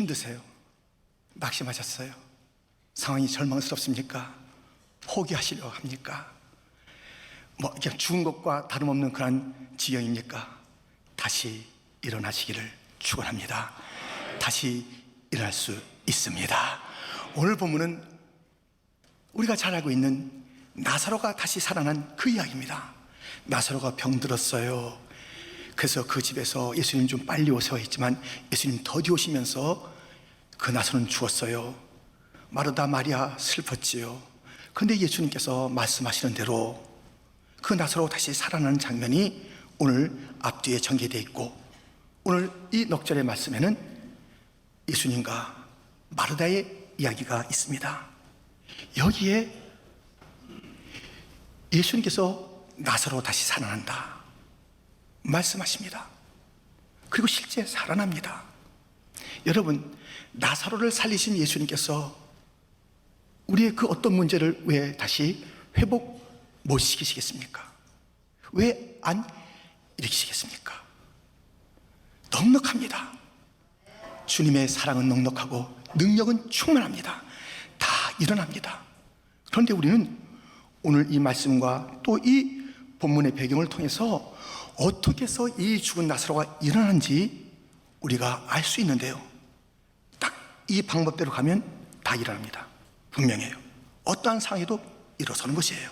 힘드세요? 낙심하셨어요? 상황이 절망스럽습니까? 포기하시려 합니까? 그냥 죽은 것과 다름없는 그런 지경입니까? 다시 일어나시기를 축원합니다. 다시 일어날 수 있습니다. 오늘 본문은 우리가 잘 알고 있는 나사로가 다시 살아난 그 이야기입니다. 나사로가 병들었어요. 그래서 그 집에서 예수님 좀 빨리 오세요 했지만 예수님 더디 오시면서 그 나사로는 죽었어요. 마르다 마리아 슬펐지요. 그런데 예수님께서 말씀하시는 대로 그 나사로 다시 살아나는 장면이 오늘 앞뒤에 전개되어 있고, 오늘 이 넉절의 말씀에는 예수님과 마르다의 이야기가 있습니다. 여기에 예수님께서 나사로 다시 살아난다 말씀하십니다. 그리고 실제 살아납니다. 여러분, 나사로를 살리신 예수님께서 우리의 그 어떤 문제를 왜 다시 회복 못 시키시겠습니까? 왜 안 일으키시겠습니까? 넉넉합니다. 주님의 사랑은 넉넉하고 능력은 충만합니다. 다 일어납니다. 그런데 우리는 오늘 이 말씀과 또 이 본문의 배경을 통해서 어떻게 해서 이 죽은 나사로가 일어나는지 우리가 알 수 있는데요, 딱 이 방법대로 가면 다 일어납니다. 분명해요. 어떠한 상황에도 일어서는 것이에요.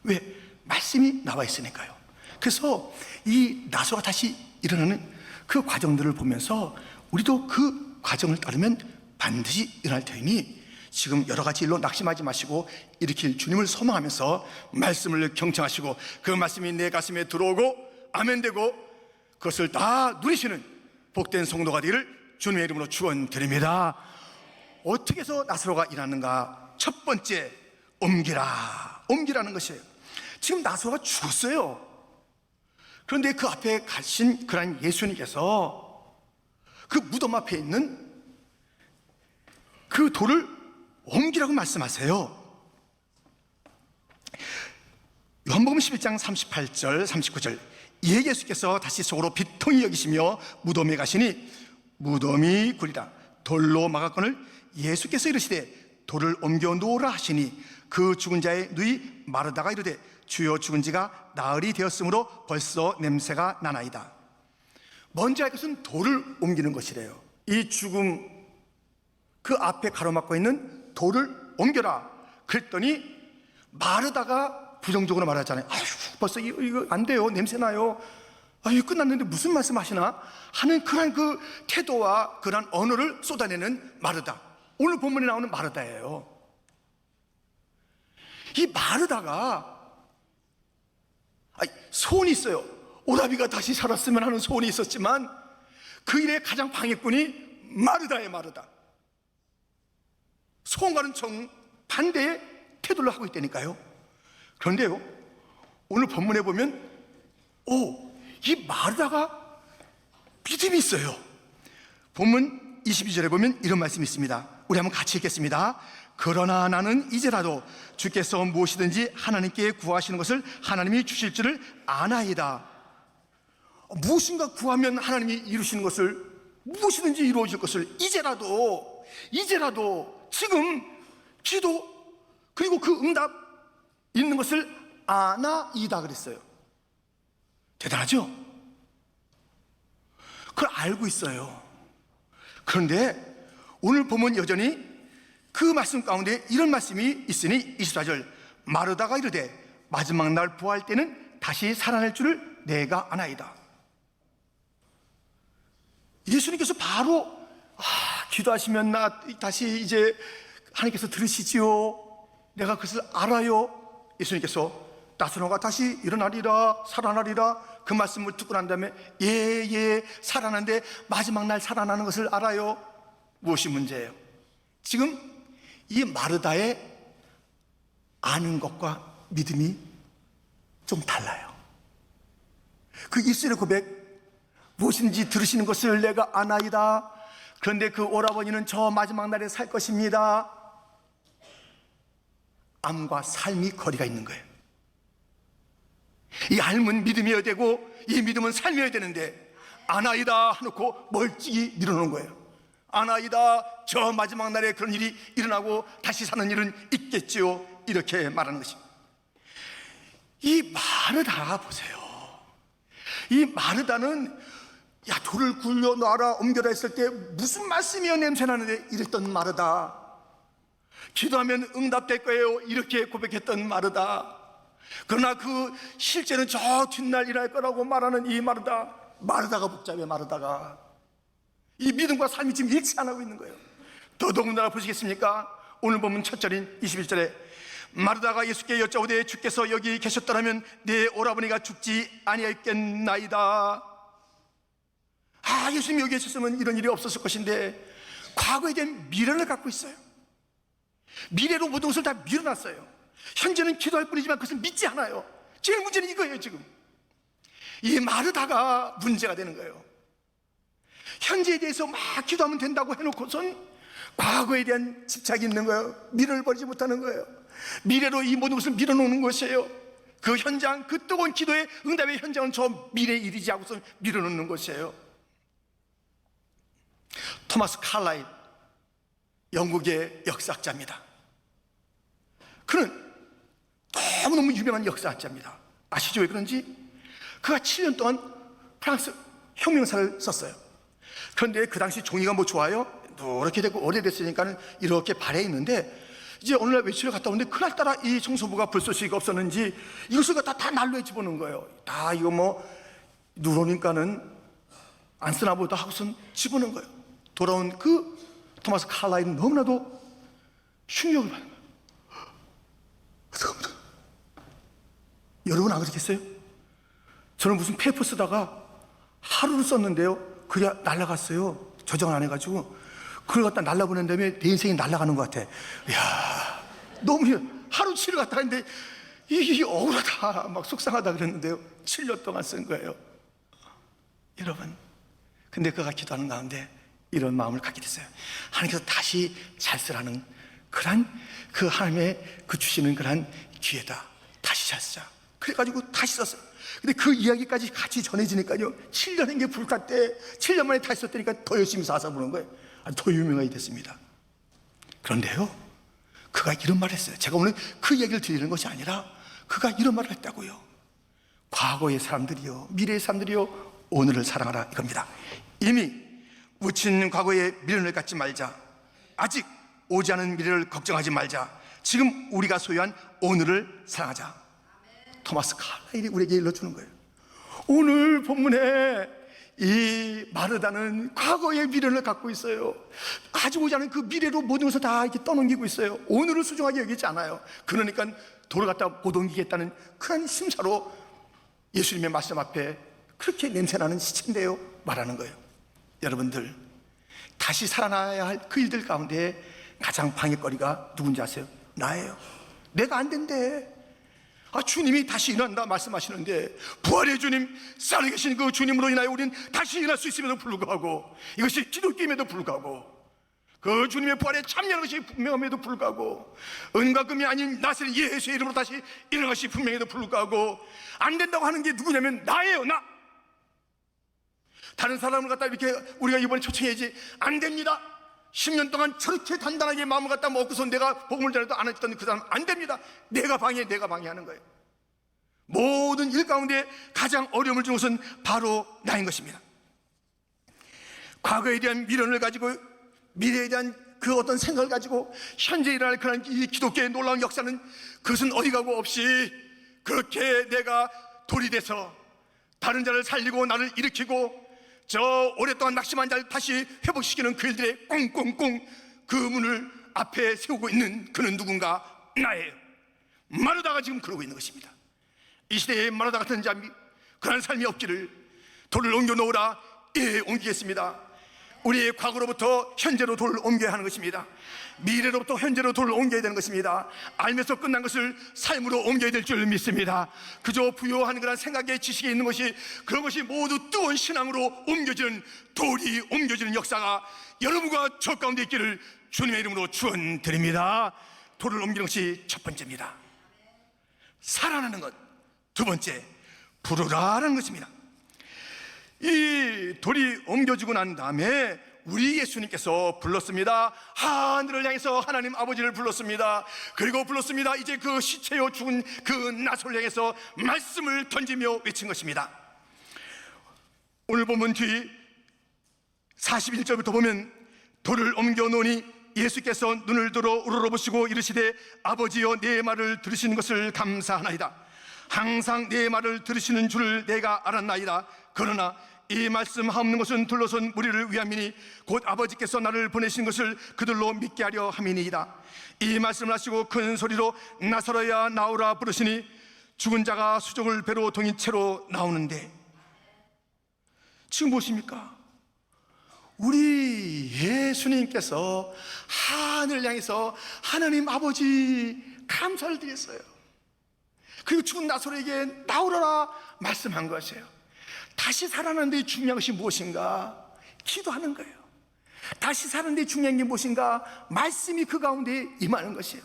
왜? 말씀이 나와 있으니까요. 그래서 이 나사로가 다시 일어나는 그 과정들을 보면서 우리도 그 과정을 따르면 반드시 일어날 테니 지금 여러 가지 일로 낙심하지 마시고 일으킬 주님을 소망하면서 말씀을 경청하시고 그 말씀이 내 가슴에 들어오고 아멘되고 그것을 다 누리시는 복된 성도가 되기를 주님의 이름으로 축원드립니다. 어떻게 해서 나사로가 일어나는가? 첫 번째, 옮기라는 것이에요. 지금 나사로가 죽었어요. 그런데 그 앞에 가신 그런 예수님께서 그 무덤 앞에 있는 그 돌을 옮기라고 말씀하세요. 요한복음 11장 38절 39절, 이에 예수께서 다시 속으로 비통히 여기시며 무덤에 가시니 무덤이 구리라. 돌로 막았거늘 예수께서 이르시되 돌을 옮겨 놓으라 하시니 그 죽은 자의 누이 마르다가 이르되 주여 죽은 지가 나흘이 되었으므로 벌써 냄새가 나나이다. 먼저 할 것은 돌을 옮기는 것이래요. 이 죽음 그 앞에 가로막고 있는 돌을 옮겨라 그랬더니 마르다가 부정적으로 말하잖아요. 아휴, 벌써 이거 안 돼요, 냄새 나요, 아유, 끝났는데 무슨 말씀 하시나 하는 그런 그 태도와 그런 언어를 쏟아내는 마르다, 오늘 본문에 나오는 마르다예요. 이 마르다가 소원이 있어요. 오라비가 다시 살았으면 하는 소원이 있었지만 그 일의 가장 방해꾼이 마르다예요. 마르다. 소원과는 정반대의 태도를 하고 있다니까요. 그런데요, 오늘 본문에 보면 이 마르다가 믿음이 있어요. 본문 22절에 보면 이런 말씀이 있습니다. 우리 한번 같이 읽겠습니다. 그러나 나는 이제라도 주께서 무엇이든지 하나님께 구하시는 것을 하나님이 주실 줄을 아나이다. 무엇인가 구하면 하나님이 이루시는 것을, 무엇이든지 이루어질 것을 이제라도 지금 기도 그리고 그 응답 있는 것을 아나이다 그랬어요. 대단하죠? 그걸 알고 있어요. 그런데 오늘 보면 여전히 그 말씀 가운데 이런 말씀이 있으니 24절, 마르다가 이르되 마지막 날 부활 때는 다시 살아날 줄을 내가 아나이다. 예수님께서 바로 기도하시면 나 다시 이제 하나님께서 들으시지요, 내가 그것을 알아요. 예수님께서 나사로가 다시 일어나리라, 살아나리라 그 말씀을 듣고 난 다음에 예 살아나는데 마지막 날 살아나는 것을 알아요. 무엇이 문제예요? 지금 이 마르다의 아는 것과 믿음이 좀 달라요. 그 입술의 고백, 무엇인지 들으시는 것을 내가 아나이다. 그런데 그 오라버니는 저 마지막 날에 살 것입니다. 암과 삶이 거리가 있는 거예요. 이 삶은 믿음이어야 되고 이 믿음은 삶이어야 되는데 아나이다 해놓고 멀찍이 밀어놓은 거예요. 아나이다. 저 마지막 날에 그런 일이 일어나고 다시 사는 일은 있겠지요. 이렇게 말하는 것입니다. 이 마르다 보세요. 이 마르다는 야, 돌을 굴려 놔라 옮겨라 했을 때 무슨 말씀이여 냄새나는데 이랬던 마르다. 기도하면 응답될 거예요 이렇게 고백했던 마르다. 그러나 그 실제는 저 뒷날 일어날 거라고 말하는 이 마르다가 복잡해. 마르다가 이 믿음과 삶이 지금 일치 안 하고 있는 거예요. 더더군다나 보시겠습니까? 오늘 보면 첫 절인 21절에 마르다가 예수께 여짜오되 주께서 여기 계셨더라면 내 오라버니가 죽지 아니했겠나이다. 아, 예수님이 여기 계셨으면 이런 일이 없었을 것인데 과거에 대한 미련을 갖고 있어요. 미래로 모든 것을 다 밀어놨어요. 현재는 기도할 뿐이지만 그것을 믿지 않아요. 제일 문제는 이거예요. 지금 이 마르다가 문제가 되는 거예요. 현재에 대해서 막 기도하면 된다고 해놓고선 과거에 대한 집착이 있는 거예요. 미련을 버리지 못하는 거예요. 미래로 이 모든 것을 밀어놓는 것이에요. 그 현장, 그 뜨거운 기도의 응답의 현장은 저 미래의 일이지 하고서 밀어놓는 것이에요. 토마스 칼라일, 영국의 역사학자입니다. 그는 너무너무 유명한 역사학자입니다. 아시죠? 왜 그런지? 그가 7년 동안 프랑스 혁명사를 썼어요. 그런데 그 당시 종이가 뭐 좋아요? 노랗게 되고 오래됐으니까 이렇게 발해 있는데 이제 어느 날 외출을 갔다 오는데 그날따라 이 청소부가 불쏘시개가 없었는지 이것을 다 난로에 집어넣은 거예요. 다 이거 뭐 누르니까는 안 쓰나 보다 하고선 집어넣은 거예요. 돌아온 그 토마스 칼라일은 너무나도 충격을 받는 거예요. 여러분 안 그렇겠어요? 저는 무슨 페이퍼 쓰다가 하루를 썼는데요 그게 날아갔어요. 저장을 안 해가지고 그걸 갖다 날라보낸 다음에 내 인생이 날아가는 것 같아. 이야, 너무 하루치를 갖다 했는데 이게 억울하다 막 속상하다 그랬는데요 7년 동안 쓴 거예요. 여러분, 근데 그가 기도하는 가운데 이런 마음을 갖게 됐어요. 하나님께서 다시 잘 쓰라는 그런 그 하나님의 그 주시는 그런 기회다. 다시 잘 쓰자. 그래가지고 다시 썼어요. 근데 그 이야기까지 같이 전해지니까요 7년 한 게 불탔대. 7년 만에 다시 썼다니까 더 열심히 사서 보는 거예요. 더 유명하게 됐습니다. 그런데요 그가 이런 말을 했어요. 제가 오늘 그 얘기를 드리는 것이 아니라 그가 이런 말을 했다고요. 과거의 사람들이요 미래의 사람들이요 오늘을 사랑하라 이겁니다. 이미 묻힌 과거에 미련을 갖지 말자. 아직 오지 않은 미래를 걱정하지 말자. 지금 우리가 소유한 오늘을 사랑하자. 토마스 칼라일이 우리에게 일러주는 거예요. 오늘 본문에 이 마르다는 과거의 미련을 갖고 있어요. 아직 오지 않은 그 미래로 모든 것을 다 이렇게 떠넘기고 있어요. 오늘을 소중하게 여기지 않아요. 그러니까 돌을 갖다 못 옮기겠다는 그런 심사로 예수님의 말씀 앞에 그렇게 냄새나는 시체인데요 말하는 거예요. 여러분들, 다시 살아나야 할 그 일들 가운데 가장 방해거리가 누군지 아세요? 나예요. 내가 안 된대. 주님이 다시 일어난다 말씀하시는데 부활의 주님, 살아계신 그 주님으로 인하여 우리는 다시 일어날 수 있음에도 불구하고, 이것이 기독교임에도 불구하고, 그 주님의 부활에 참여하는 것이 분명함에도 불구하고, 은과 금이 아닌 나세는 예수의 이름으로 다시 일어난 것이 분명해도 불구하고 안 된다고 하는 게 누구냐면 나예요. 나. 다른 사람을 갖다 이렇게 우리가 이번에 초청해야지 안 됩니다. 10년 동안 저렇게 단단하게 마음을 갖다 먹고서 내가 복음을 전해도 안 했던 그 사람 안 됩니다. 내가 방해하는 거예요. 모든 일 가운데 가장 어려움을 주는 것은 바로 나인 것입니다. 과거에 대한 미련을 가지고 미래에 대한 그 어떤 생각을 가지고 현재 일어날 그런 이 기독교의 놀라운 역사는 그것은 어디가고 없이 그렇게 내가 돌이 돼서 다른 자를 살리고 나를 일으키고 저 오랫동안 낙심한 자를 다시 회복시키는 그 일들의 꽁꽁꽁 그 문을 앞에 세우고 있는 그는 누군가? 나예요. 마르다가 지금 그러고 있는 것입니다. 이 시대에 마르다 같은 자, 그런 삶이 없기를. 돌을 옮겨 놓으라. 예, 옮기겠습니다. 우리의 과거로부터 현재로 돌을 옮겨야 하는 것입니다. 미래로부터 현재로 돌을 옮겨야 되는 것입니다. 알면서 끝난 것을 삶으로 옮겨야 될 줄 믿습니다. 그저 부요한 그런 생각에 지식에 있는 것이, 그런 것이 모두 뜨거운 신앙으로 옮겨지는, 돌이 옮겨지는 역사가 여러분과 저 가운데 있기를 주님의 이름으로 축원드립니다. 돌을 옮기는 것이 첫 번째입니다. 살아나는 것. 두 번째, 부르라는 것입니다. 이 돌이 옮겨지고 난 다음에 우리 예수님께서 불렀습니다. 하늘을 향해서 하나님 아버지를 불렀습니다. 그리고 불렀습니다. 이제 그 시체요 죽은 그 나사로를 향해서 말씀을 던지며 외친 것입니다. 오늘 본문 뒤 41절부터 보면 돌을 옮겨 놓으니 예수께서 눈을 들어 우러러보시고 이르시되 아버지여 내 말을 들으시는 것을 감사하나이다. 항상 내 말을 들으시는 줄을 내가 알았나이다. 그러나 이 말씀 하옵는 것은 둘러선 무리를 위함이니 곧 아버지께서 나를 보내신 것을 그들로 믿게 하려 함이니이다. 이 말씀을 하시고 큰 소리로 나사로야 나오라 부르시니 죽은 자가 수족을 배로 동인 채로 나오는데, 지금 무엇입니까? 우리 예수님께서 하늘을 향해서 하나님 아버지 감사를 드렸어요. 그리고 죽은 나사로에게 나오라 말씀한 것이에요. 다시 살아나는 데 중요한 것이 무엇인가? 기도하는 거예요. 다시 사는 데 중요한 게 무엇인가? 말씀이 그 가운데 임하는 것이에요.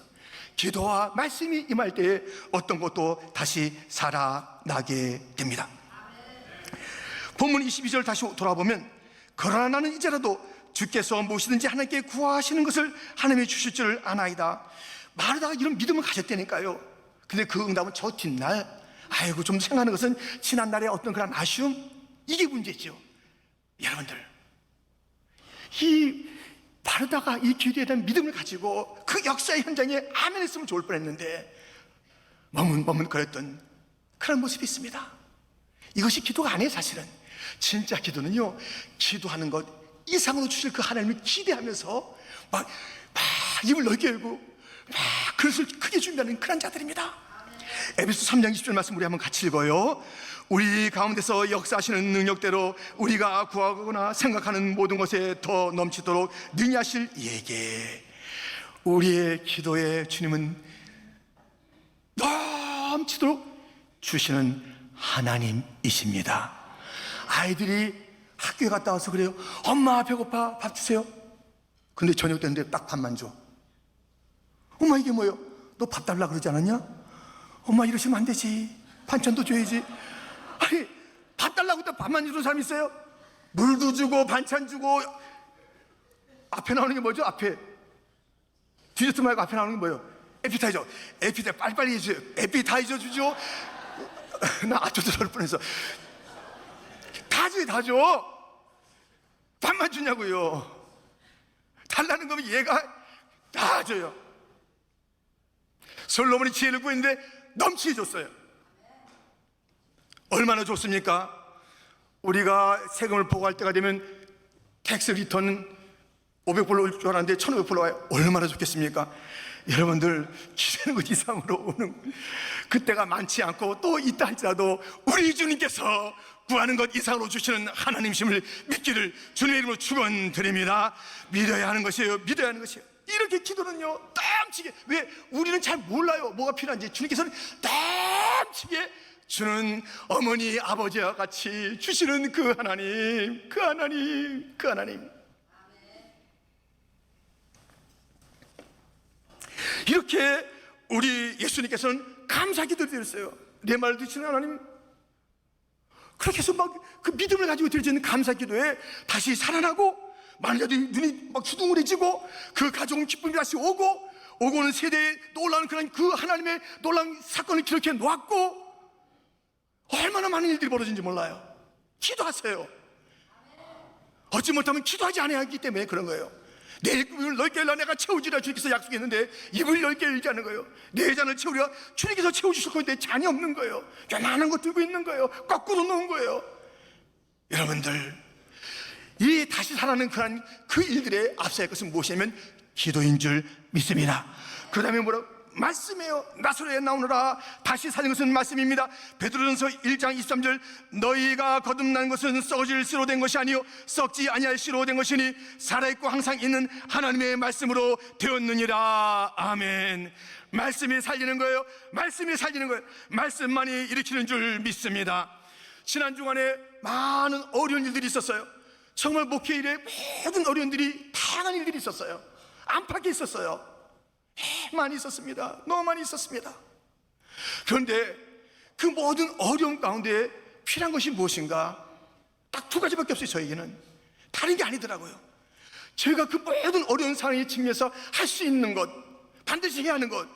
기도와 말씀이 임할 때 어떤 것도 다시 살아나게 됩니다. 본문 22절 다시 돌아보면 그러나 나는 이제라도 주께서 무엇이든지 하나님께 구하시는 것을 하나님이 주실 줄 아나이다. 말하다가 이런 믿음을 가졌다니까요. 근데 그 응답은 저 뒷날, 아이고 좀 생각하는 것은 지난날의 어떤 그런 아쉬움, 이게 문제죠. 여러분들, 이 바르다가 이 기도에 대한 믿음을 가지고 그 역사의 현장에 아멘 했으면 좋을 뻔했는데 머뭇머뭇거렸던 그런 모습이 있습니다. 이것이 기도가 아니에요. 사실은 진짜 기도는요, 기도하는 것 이상으로 주실 그 하나님을 기대하면서 막 입을 넓게 열고 막 그릇을 크게 준비하는 그런 자들입니다. 에베소 3장 20절 말씀 우리 한번 같이 읽어요. 우리 가운데서 역사하시는 능력대로 우리가 구하거나 생각하는 모든 것에 더 넘치도록 능히 하실 이에게. 우리의 기도에 주님은 넘치도록 주시는 하나님이십니다. 아이들이 학교에 갔다 와서 그래요. 엄마 배고파, 밥 주세요. 근데 저녁 됐는데 딱 밥만 줘. 엄마 이게 뭐예요? 너 밥 달라 그러지 않았냐? 엄마 이러시면 안 되지. 반찬도 줘야지. 아니 밥 달라고 또 밥만 주는 사람 있어요? 물도 주고 반찬 주고. 앞에 나오는 게 뭐죠? 앞에 디저트 말고 앞에 나오는 게 뭐예요? 에피타이저. 에피타이저 빨리빨리 해주세요. 에피타이저 주죠. 나 아초도 저럴 뻔했어. 다 줘, 다 줘. 밥만 주냐고요. 달라는 거면 얘가 다 줘요. 솔로몬이 지혜를 구했는데 넘치게 줬어요. 얼마나 좋습니까? 우리가 세금을 보고할 때가 되면 텍스 리턴 500불로 올 줄 알았는데 1500불로 와요. 얼마나 좋겠습니까? 여러분들 기대는 것 이상으로 오는 그때가 많지 않고 또 있다 할지라도 우리 주님께서 구하는 것 이상으로 주시는 하나님심을 믿기를 주님의 이름으로 축원드립니다. 믿어야 하는 것이에요. 믿어야 하는 것이에요. 이렇게 기도는요 땀치게, 왜? 우리는 잘 몰라요 뭐가 필요한지. 주님께서는 땀치게 주는 어머니 아버지와 같이 주시는 그 하나님, 그 하나님, 그 하나님. 이렇게 우리 예수님께서는 감사 기도를 드렸어요. 내 말을 듣시는 하나님. 그렇게 해서 막 그 믿음을 가지고 드려지는 감사 기도에 다시 살아나고, 마누라들이 눈이 막 주둥그레지고 그 가정은 기쁨이 다시 오고는 세대에 놀라운 그런 그 하나님의 놀라운 사건을 기록해 놓았고, 얼마나 많은 일들이 벌어진지 몰라요. 기도하세요. 얻지 못하면 기도하지 않아야하기 때문에 그런 거예요. 내 입을 넓게 열라 내가 채우지라 주님께서 약속했는데 입을 넓게 열지 않은 거예요. 내 잔을 채우리라 주님께서 채워주실 건데 잔이 없는 거예요. 요만한 거 들고 있는 거예요. 거꾸로 놓은 거예요. 여러분들, 이 다시 살아나는 그런 그 일들에 앞서야 할 것은 무엇이냐면 기도인 줄 믿습니다. 그 다음에 뭐라고? 말씀이에요. 나사로에 나오느라 다시 사는 것은 말씀입니다. 베드로전서 1장 23절 너희가 거듭난 것은 썩어질 씨로 된 것이 아니요 썩지 아니할 씨로 된 것이니 살아있고 항상 있는 하나님의 말씀으로 되었느니라. 아멘. 말씀이 살리는 거예요. 말씀이 살리는 거예요. 말씀만이 일으키는 줄 믿습니다. 지난 주간에 많은 어려운 일들이 있었어요. 정말 목회 일에 모든 어려움들이 다양한 일들이 있었어요. 안팎에 있었어요. 많이 있었습니다. 너무 많이 있었습니다. 그런데 그 모든 어려움 가운데 필요한 것이 무엇인가? 딱 두 가지밖에 없어요. 저에게는 다른 게 아니더라고요. 저희가 그 모든 어려운 상황에 직면해서 할 수 있는 것, 반드시 해야 하는 것,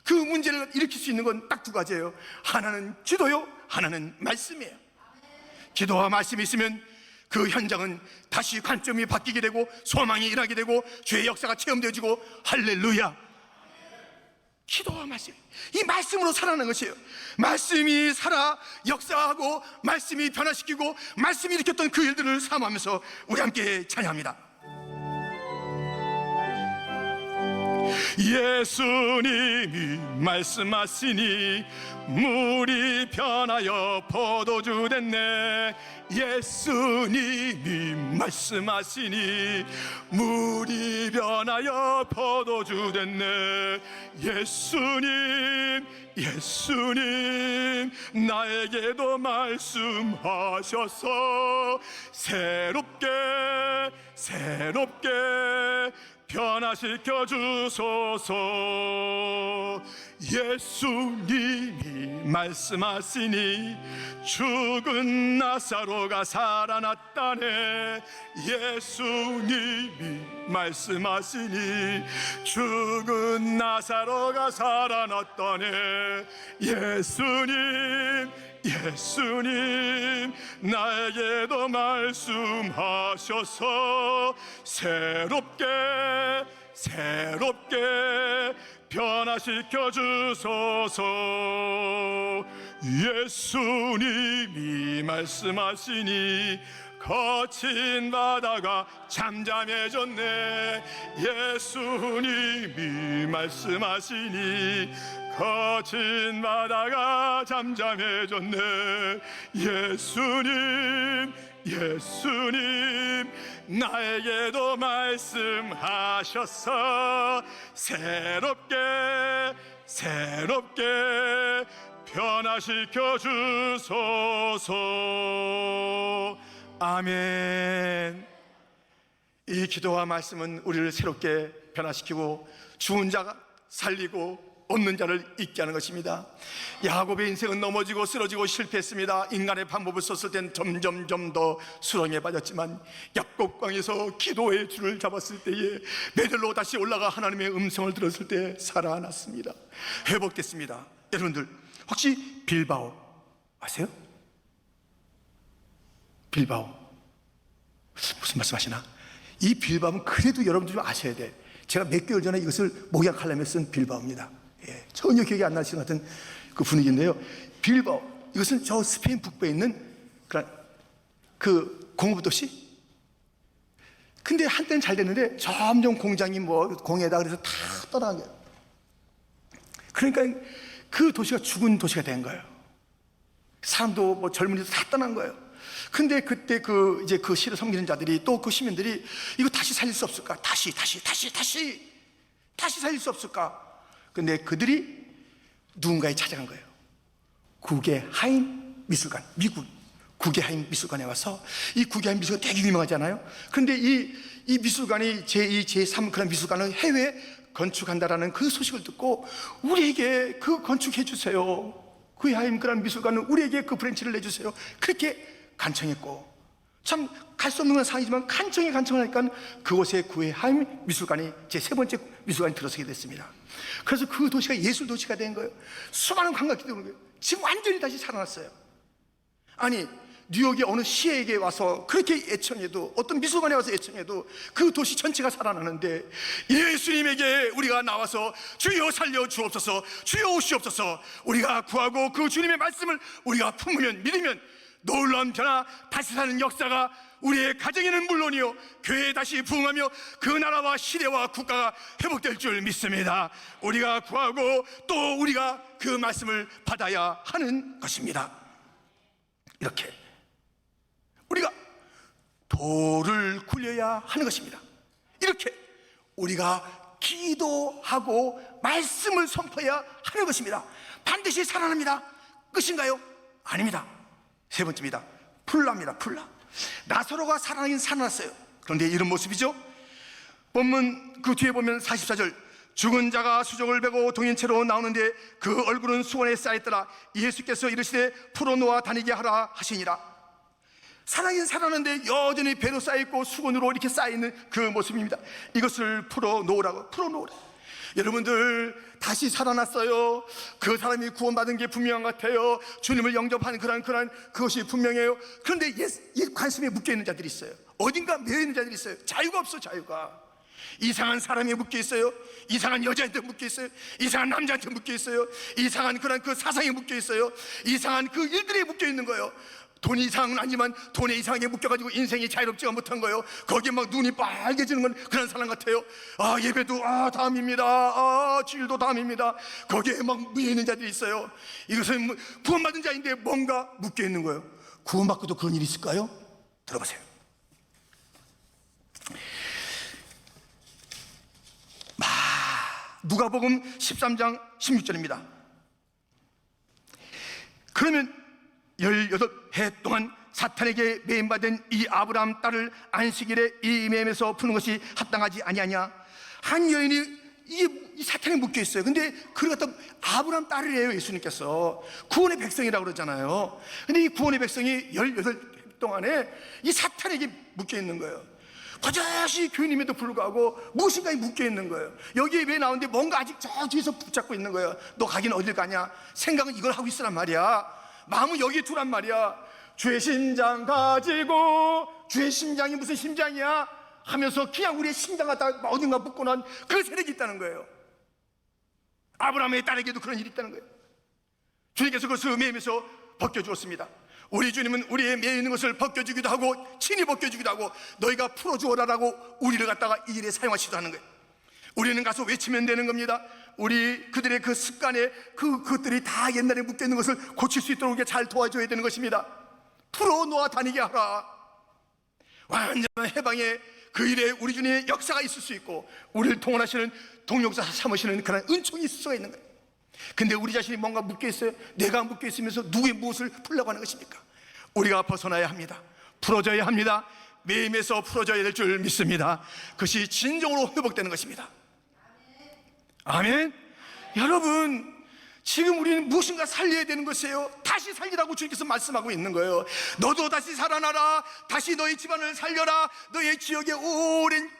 그 문제를 일으킬 수 있는 건 딱 두 가지예요. 하나는 기도요, 하나는 말씀이에요. 기도와 말씀이 있으면 그 현장은 다시 관점이 바뀌게 되고 소망이 일하게 되고 주의 역사가 체험되어지고, 할렐루야. 기도와 말씀, 이 말씀으로 살아나는 것이에요. 말씀이 살아 역사하고 말씀이 변화시키고 말씀이 일으켰던 그 일들을 삼으면서 우리 함께 찬양합니다. 예수님이 말씀하시니 물이 변하여 포도주 됐네. 예수님이 말씀하시니 물이 변하여 포도주 됐네. 예수님 나에게도 말씀하셔서 새롭게 변화시켜 주소서. 예수님이 말씀하시니 죽은 나사로가 살아났다네. 예수님이 말씀하시니 죽은 나사로가 살아났다네. 예수님 나에게도 말씀하셔서 새롭게 변화시켜 주소서. 예수님이 말씀하시니 거친 바다가 잠잠해졌네. 예수님이 말씀하시니 거친 바다가 잠잠해졌네. 예수님 나에게도 말씀하셔서 새롭게 변화시켜 주소서. 아멘. 이 기도와 말씀은 우리를 새롭게 변화시키고 죽은 자가 살리고 없는 자를 있게 하는 것입니다. 야곱의 인생은 넘어지고 쓰러지고 실패했습니다. 인간의 방법을 썼을 땐 점점 더 수렁에 빠졌지만 약곡강에서 기도의 줄을 잡았을 때에 베들로 다시 올라가 하나님의 음성을 들었을 때 살아났습니다. 회복됐습니다. 여러분들 혹시 빌바오 아세요? 빌바오 무슨 말씀하시나? 이 빌바오는 그래도 여러분들이 좀 아셔야 돼. 제가 몇 개월 전에 이것을 목약하려면 쓴 빌바오입니다. 전혀 기억이 안 나시는 것 같은 그 분위기인데요. 빌바오, 이것은 저 스페인 북부에 있는 그 공업 도시. 근데 한때는 잘 됐는데 점점 공장이 공해다 그래서 다 떠나게. 그러니까 그 도시가 죽은 도시가 된 거예요. 사람도 젊은이도 다 떠난 거예요. 근데 그때 그 시를 섬기는 자들이 또 그 시민들이 이거 다시 살릴 수 없을까? 다시 살릴 수 없을까? 근데 그들이 누군가에 찾아간 거예요. 구게하임 미술관, 미국 구게하임 미술관에 와서, 이 구게하임 미술관 되게 유명하잖아요. 그런데 이 미술관이 제2, 제3 그런 미술관을 해외에 건축한다라는 그 소식을 듣고 우리에게 그 건축해 주세요. 구게하임 그런 미술관은 우리에게 그 브랜치를 내주세요. 그렇게 간청했고, 참 갈 수 없는 건 상황이지만 간청하니까 그곳에 구게하임 미술관이 제 3번째 미술관이 들어서게 됐습니다. 그래서 그 도시가 예술 도시가 된 거예요. 수많은 관광객들이 오는 거예요. 지금 완전히 다시 살아났어요. 아니, 뉴욕의 어느 시에게 와서 그렇게 애청해도, 어떤 미술관에 와서 애청해도 그 도시 전체가 살아나는데, 예수님에게 우리가 나와서 주여 살려 주옵소서, 주여 오시옵소서, 우리가 구하고 그 주님의 말씀을 우리가 품으면, 믿으면 놀라운 변화, 다시 사는 역사가 우리의 가정에는 물론이요 교회에 다시 부흥하며 그 나라와 시대와 국가가 회복될 줄 믿습니다. 우리가 구하고 또 우리가 그 말씀을 받아야 하는 것입니다. 이렇게 우리가 돌을 굴려야 하는 것입니다. 이렇게 우리가 기도하고 말씀을 선포해야 하는 것입니다. 반드시 살아납니다. 끝인가요? 아닙니다. 세 번째입니다. 풀라입니다. 풀라. 나사로가 살아나긴 살아났어요. 그런데 이런 모습이죠. 본문 그 뒤에 보면 44절, 죽은 자가 수족을 베고 동인채로 나오는데 그 얼굴은 수건에 쌓였더라. 예수께서 이르시되 풀어놓아 다니게 하라 하시니라. 살아긴 살았는데 여전히 배로 쌓여있고 수건으로 이렇게 쌓여있는 그 모습입니다. 이것을 풀어놓으라고. 여러분들 다시 살아났어요. 그 사람이 구원받은 게 분명한 것 같아요. 주님을 영접하는 그런 그것이 분명해요. 그런데 이 관심에 묶여있는 자들이 있어요. 어딘가 매여있는 자들이 있어요. 자유가 없어. 자유가. 이상한 사람에 묶여있어요. 이상한 여자한테 묶여있어요. 이상한 남자한테 묶여있어요. 이상한 그 사상에 묶여있어요. 이상한 그 일들에 묶여있는 거예요. 돈이 이상은 아니지만 돈에 이상하게 묶여가지고 인생이 자유롭지가 못한 거예요. 거기에 막 눈이 빨개지는 건 그런 사람 같아요. 예배도 다음입니다. 주일도 다음입니다. 거기에 막 묶여있는 자들이 있어요. 이것은 구원받은 자인데 뭔가 묶여있는 거예요. 구원받고도 그런 일이 있을까요? 들어보세요. 누가복음 13장 16절입니다. 그러면 18해 동안 사탄에게 매임받은 이 아브라함 딸을 안식일에 이 매임에서 푸는 것이 합당하지 아니하냐. 한 여인이 이 사탄에 묶여 있어요. 근데 그걸 갖다 아브라함 딸이래요. 예수님께서 구원의 백성이라고 그러잖아요. 근데 이 구원의 백성이 18해 동안에 이 사탄에게 묶여 있는 거예요. 버젓이 교인임에도 불구하고 무엇인가에 묶여 있는 거예요. 여기에 왜 나오는데 뭔가 아직 저 뒤에서 붙잡고 있는 거예요. 너 가긴 어딜 가냐. 생각은 이걸 하고 있으란 말이야. 마음은 여기에 두란 말이야. 주의 심장 가지고, 주의 심장이 무슨 심장이야 하면서 그냥 우리의 심장 갖다 어딘가 묶고 난 그 세력이 있다는 거예요. 아브라함의 딸에게도 그런 일이 있다는 거예요. 주님께서 그것을 매임에서 벗겨주었습니다. 우리 주님은 우리의 매여 있는 것을 벗겨주기도 하고 친히 벗겨주기도 하고 너희가 풀어주어라라고 우리를 갖다가 이 일에 사용하시기도 하는 거예요. 우리는 가서 외치면 되는 겁니다. 그들의 그 습관에 그것들이 다 옛날에 묶여있는 것을 고칠 수 있도록 잘 도와줘야 되는 것입니다. 풀어놓아 다니게 하라. 완전한 해방의 그 일에 우리 주님의 역사가 있을 수 있고 우리를 통원하시는 동역자 삼으시는 그런 은총이 있을 수가 있는 거예요. 근데 우리 자신이 뭔가 묶여있어요. 내가 묶여있으면서 누구의 무엇을 풀려고 하는 것입니까? 우리가 벗어나야 합니다. 풀어져야 합니다. 매임에서 풀어져야 될 줄 믿습니다. 그것이 진정으로 회복되는 것입니다. 아멘. 여러분, 지금 우리는 무엇인가 살려야 되는 것이에요. 다시 살리라고 주님께서 말씀하고 있는 거예요. 너도 다시 살아나라. 다시 너의 집안을 살려라. 너의 지역에 오랜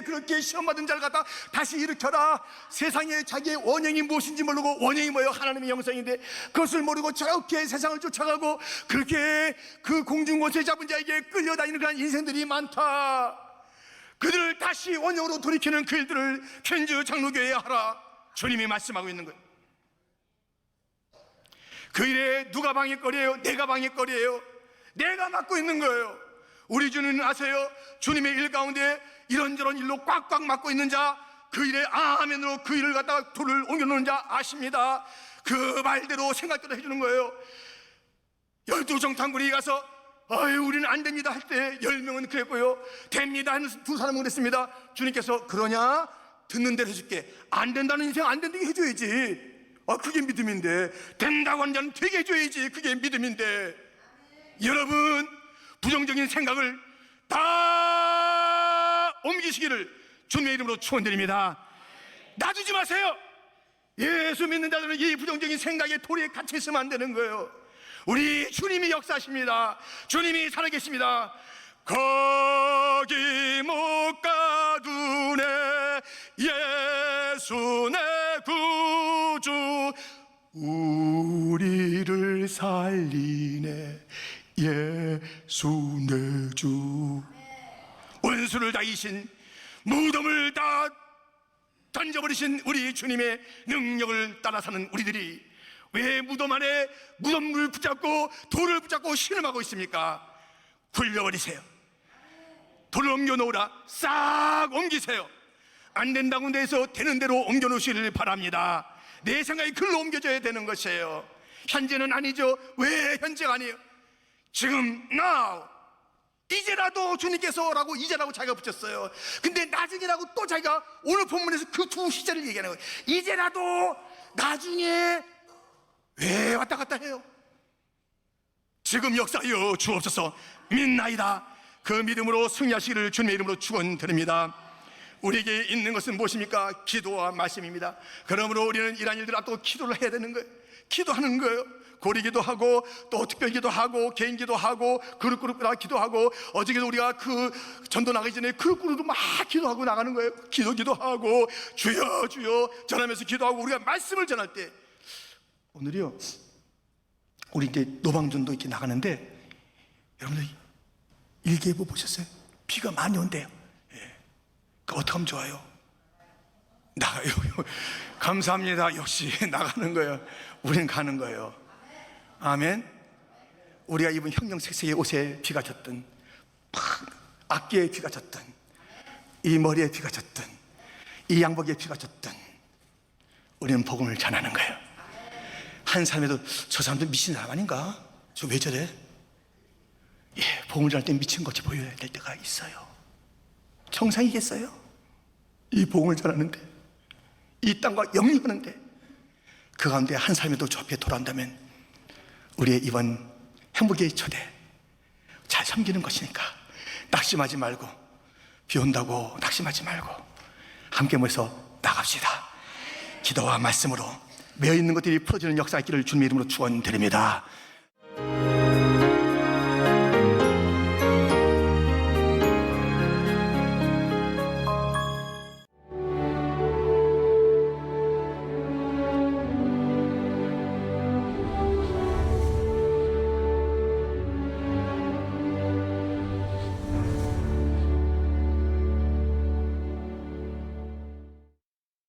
그렇게 시험받은 자를 갖다 다시 일으켜라. 세상에 자기의 원형이 무엇인지 모르고, 원형이 뭐예요? 하나님의 형상인데 그것을 모르고 저렇게 세상을 쫓아가고 그렇게 그 공중권세 잡은 자에게 끌려다니는 그런 인생들이 많다. 그들을 다시 원형으로 돌이키는 그 일들을 켄즈 장로교회에 하라. 주님이 말씀하고 있는 거예요. 그 일에 누가 방해거리예요? 내가 방해거리예요. 내가 맡고 있는 거예요. 우리 주님은 아세요? 주님의 일 가운데 이런저런 일로 꽉꽉 맡고 있는 자, 그 일에 아멘으로 그 일을 갖다가 돌을 옮겨놓는 자 아십니다. 그 말대로 생각대로 해주는 거예요. 12정탐꾼이 가서 우리는 안 됩니다 할 때 10명은 그랬고요. 됩니다 하는 2사람은 그랬습니다. 주님께서 그러냐? 듣는 대로 해줄게. 안 된다는 인생 안 된다고 해줘야지. 그게 믿음인데. 된다고 하는 자는 되게 해줘야지. 그게 믿음인데. 여러분, 부정적인 생각을 다 옮기시기를 주님의 이름으로 축원드립니다. 놔두지 마세요. 예수 믿는 자들은 이 부정적인 생각에 돌에 갇혀 있으면 안 되는 거예요. 우리 주님이 역사하십니다. 주님이 살아계십니다. 거기 못 가두네 예수 내 구주, 우리를 살리네 예수 내 주. 원수를 다 이신, 무덤을 다 던져버리신 우리 주님의 능력을 따라 사는 우리들이 왜 무덤 안에 무덤을 붙잡고 돌을 붙잡고 신음하고 있습니까? 굴려버리세요. 돌을 옮겨놓으라. 싹 옮기세요. 안 된다고 해서 되는 대로 옮겨놓으시길 바랍니다. 내 생각이 글로 옮겨져야 되는 것이에요. 현재는 아니죠. 왜 현재가 아니에요? 지금 now, 이제라도 주님께서 라고 이제라고 자기가 붙였어요. 근데 나중에라고 또 자기가 오늘 본문에서 그 두 시제를 얘기하는 거예요. 이제라도, 나중에. 왜 왔다 갔다 해요? 지금 역사하여 주옵소서. 믿나이다. 그 믿음으로 승리하시기를 주님의 이름으로 축원드립니다. 우리에게 있는 것은 무엇입니까? 기도와 말씀입니다. 그러므로 우리는 이러한 일들 앞두고 기도를 해야 되는 거예요. 기도하는 거예요. 고리기도 하고 또 특별기도 하고 개인기도 하고 그룹 기도하고, 어저께도 우리가 그 전도 나가기 전에 그룹으로 막 기도하고 나가는 거예요. 기도하고 주여 주여 전하면서 기도하고 우리가 말씀을 전할 때, 오늘이요 우리 이제 노방전도 이렇게 나가는데 여러분들 일기예보 보셨어요? 비가 많이 온대요. 예. 그 어떻게 하면 좋아요? 나가요. 감사합니다. 역시 나가는 거예요. 우리는 가는 거예요. 아멘. 우리가 입은 형형색색의 옷에 비가 졌든, 악기에 비가 졌든, 이 머리에 비가 졌든, 이 양복에 비가 졌든, 우리는 복음을 전하는 거예요. 한 사람에도 저 사람들 미친 사람 아닌가? 저 왜 저래? 예, 복음을 전할 때 미친 것이 보여야 될 때가 있어요. 정상이겠어요? 이 복음을 전하는데, 이 땅과 영리하는데, 그 가운데 한 사람이라도 저 앞에 돌아온다면 우리의 이번 행복의 초대, 잘 섬기는 것이니까 낙심하지 말고, 비 온다고 낙심하지 말고 함께 모여서 나갑시다. 기도와 말씀으로 매어 있는 것들이 풀어지는 역사의 길을 주님의 이름으로 축원드립니다.